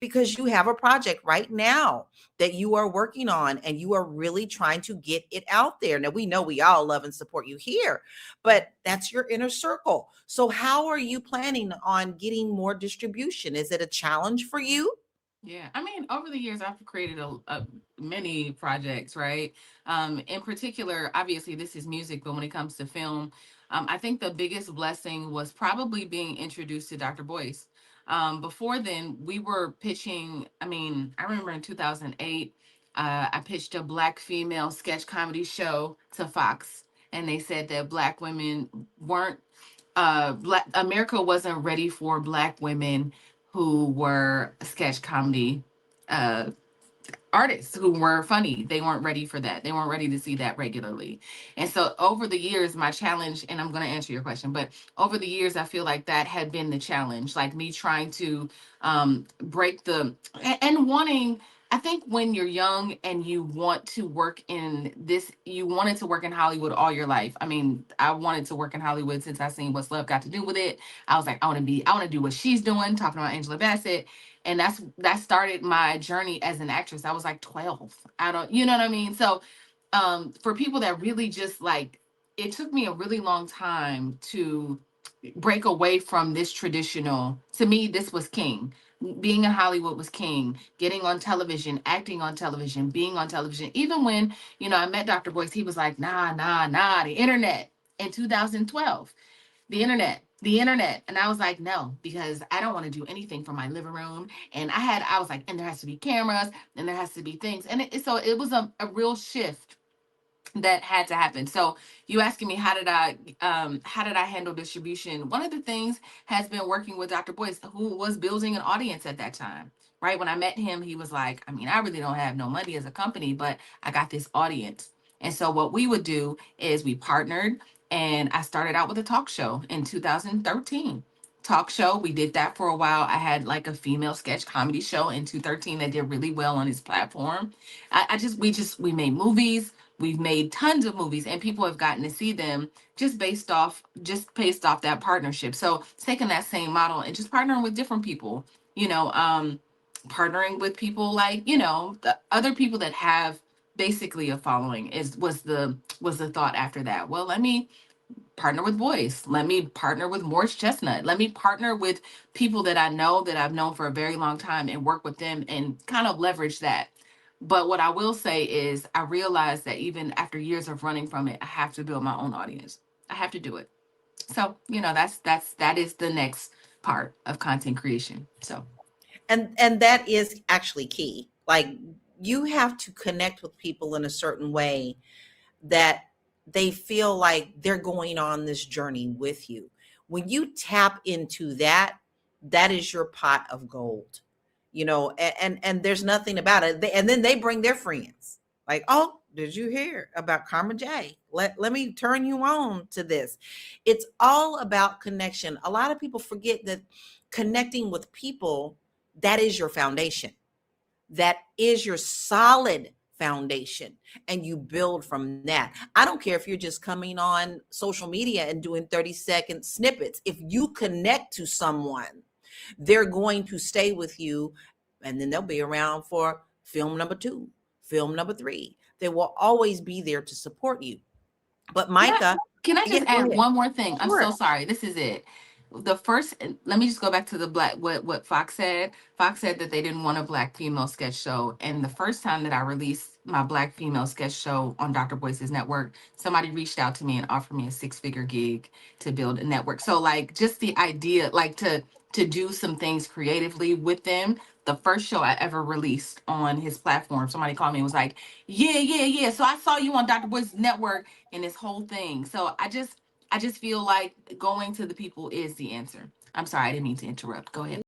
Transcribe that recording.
because you have a project right now that you are working on and you are really trying to get it out there. Now, we know we all love and support you here, but that's your inner circle. So how are you planning on getting more distribution? Is it a challenge for you? Yeah, I mean, over the years, I've created many projects, right? In particular, obviously, this is music, but when it comes to film, I think the biggest blessing was probably being introduced to Dr. Boyce. Before then, we were pitching. I mean, I remember in 2008, I pitched a black female sketch comedy show to Fox, and they said that black women weren't black America wasn't ready for black women who were sketch comedy uh artists who were funny. They weren't ready for that. They weren't ready to see that regularly. And so over the years, my challenge, and I'm going to answer your question, but over the years, I feel like that had been the challenge, like me trying to break the and wanting. I think when you're young and you want to work in this, you wanted to work in Hollywood all your life. I mean, I wanted to work in Hollywood since I seen What's Love Got to Do with It. I was like, I want to do what she's doing, talking about Angela Bassett, and that started my journey as an actress. I was like 12. I don't, you know what I mean? So for people that really just like, it took me a really long time to break away from this traditional. To me, this was king. Being in Hollywood was king. Getting on television, acting on television, being on television. Even when, I met Dr. Boyce, he was like, nah, nah, nah, the internet in 2012, the internet. And I was like, no, because I don't want to do anything from my living room. And I was like, and there has to be cameras and there has to be things. And so it was a real shift that had to happen. So you asking me how did I handle distribution? One of the things has been working with Dr. Boyce, who was building an audience at that time. Right when I met him, he was like, I mean, I really don't have no money as a company, but I got this audience. And so what we would do is we partnered, and I started out with a talk show in 2013. Talk show, we did that for a while. I had like a female sketch comedy show in 2013 that did really well on his platform. We made movies. We've made tons of movies, and people have gotten to see them just based off that partnership. So taking that same model and just partnering with different people, you know, um, partnering with people like, the other people that have basically a following was the thought after that. Well, let me partner with Boyce. Let me partner with Morris Chestnut. Let me partner with people that I know that I've known for a very long time and work with them and kind of leverage that. But what I will say is I realized that even after years of running from it, I have to build my own audience. I have to do it. So, that is the next part of content creation. So, And that is actually key. Like, you have to connect with people in a certain way that they feel like they're going on this journey with you. When you tap into that, that is your pot of gold. And there's nothing about it. And then they bring their friends. Like, oh, did you hear about Karma J? Let me turn you on to this. It's all about connection. A lot of people forget that connecting with people, that is your foundation. That is your solid foundation, and you build from that. I don't care if you're just coming on social media and doing 30-second snippets. If you connect to someone, they're going to stay with you, and then they'll be around for film number 2, film number 3. They will always be there to support you. But can I, Micah, can I yeah, just go add ahead. one more thing? I'm Sure. so sorry. This is it. The first, let me just go back to the black, what Fox said. Fox said that they didn't want a black female sketch show. And the first time that I released my black female sketch show on Dr. Boyce's network, somebody reached out to me and offered me a six-figure gig to build a network. So like just the idea, like to do some things creatively with them. The first show I ever released on his platform, somebody called me and was like, yeah, yeah, yeah. So I saw you on Dr. Boyce's network and this whole thing. So I just feel like going to the people is the answer. I'm sorry, I didn't mean to interrupt. Go ahead.